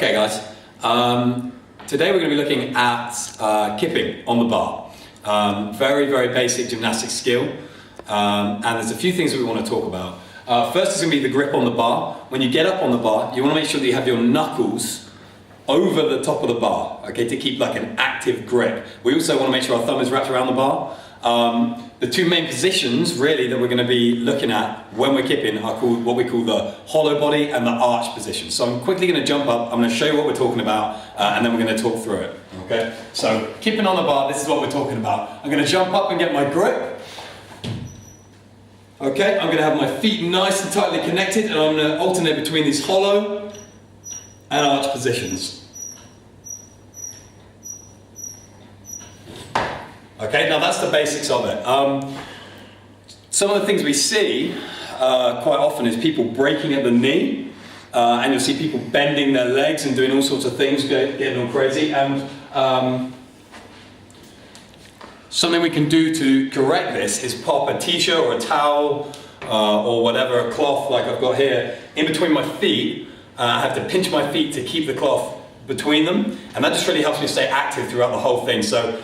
Okay guys, today we're going to be looking at kipping on the bar. Very, very basic gymnastic skill, and there's a few things that we want to talk about. First is going to be the grip on the bar. When you get up on the bar, you want to make sure that you have your knuckles over the top of the bar, okay, to keep like an active grip. We also want to make sure our thumb is wrapped around the bar. The two main positions really that we're going to be looking at when we're kipping are called what we call the hollow body and the arch position. So I'm quickly going to jump up, I'm going to show you what we're talking about, and then we're going to talk through it. Okay? So kipping on the bar, this is what we're talking about. I'm going to jump up and get my grip. Okay, I'm going to have my feet nice and tightly connected, and I'm going to alternate between these hollow and arch positions. Okay, now that's the basics of it. Some of the things we see quite often is people breaking at the knee, and you'll see people bending their legs and doing all sorts of things, getting all crazy. And something we can do to correct this is pop a t-shirt or a towel or whatever, a cloth like I've got here, in between my feet. I have to pinch my feet to keep the cloth between them, and that just really helps me stay active throughout the whole thing. So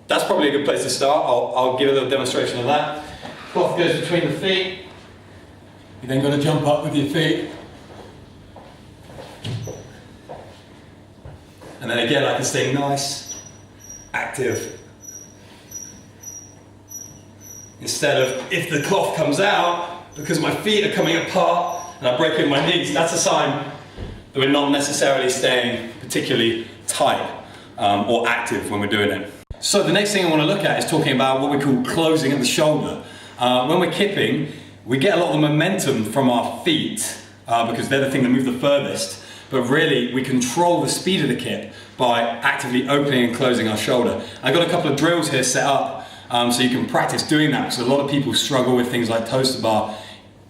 that's probably a good place to start. I'll give a little demonstration of that. Cloth goes between the feet. You're then going to jump up with your feet. And then again, I can stay nice, active. Instead of, if the cloth comes out, because my feet are coming apart and I'm breaking my knees, that's a sign that we're not necessarily staying particularly tight or active when we're doing it. So the next thing I want to look at is talking about what we call closing at the shoulder. When we're kipping, we get a lot of the momentum from our feet because they're the thing that move the furthest. But really, we control the speed of the kip by actively opening and closing our shoulder. I've got a couple of drills here set up so you can practice doing that, because a lot of people struggle with things like toes to bar.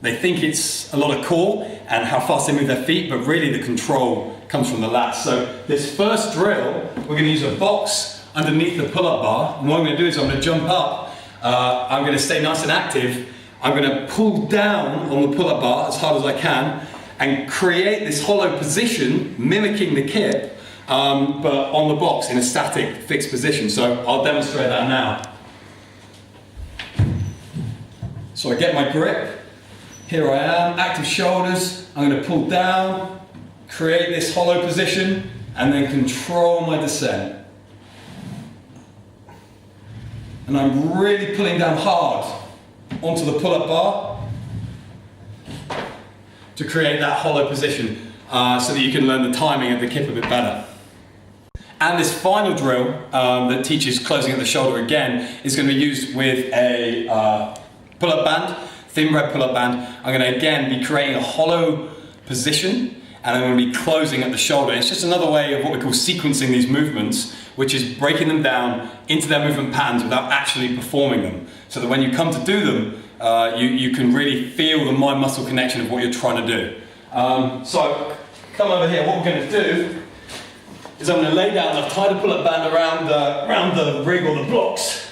They think it's a lot of core and how fast they move their feet, but really the control comes from the lats. So this first drill, we're going to use a box underneath the pull-up bar, and what I'm going to do is I'm going to jump up, I'm going to stay nice and active, I'm going to pull down on the pull-up bar as hard as I can and create this hollow position mimicking the kip, but on the box in a static fixed position. So I'll demonstrate that now. So I get my grip, here I am, active shoulders, I'm going to pull down, create this hollow position, and then control my descent. And I'm really pulling down hard onto the pull-up bar to create that hollow position so that you can learn the timing of the kip a bit better. And this final drill that teaches closing at the shoulder again is going to be used with a pull-up band, thin red pull-up band. I'm going to again be creating a hollow position, and I'm going to be closing at the shoulder. It's just another way of what we call sequencing these movements, which is breaking them down into their movement patterns without actually performing them. So that when you come to do them, you can really feel the mind-muscle connection of what you're trying to do. So come over here, what we're going to do is I'm going to lay down, I've tied a pull-up band around the rig or the blocks.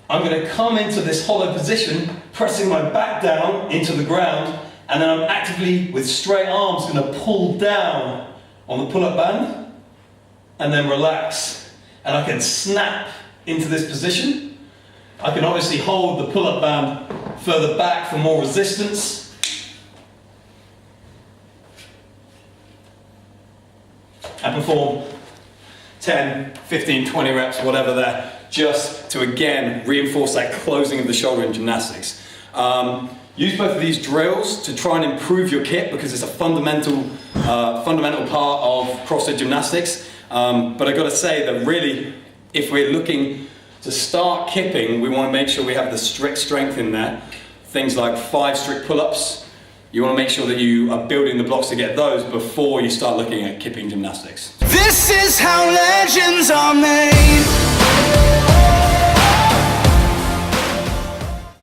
I'm going to come into this hollow position, pressing my back down into the ground, and then I'm actively, with straight arms, going to pull down on the pull-up band, and then relax. And I can snap into this position. I can obviously hold the pull-up band further back for more resistance. And perform 10, 15, 20 reps, whatever there, just to again reinforce that closing of the shoulder in gymnastics. Use both of these drills to try and improve your kip, because it's a fundamental part of CrossFit gymnastics. But I've got to say that really, if we're looking to start kipping, we want to make sure we have the strict strength in there. Things like 5 strict pull-ups. You want to make sure that you are building the blocks to get those before you start looking at kipping gymnastics. This is how legends are made.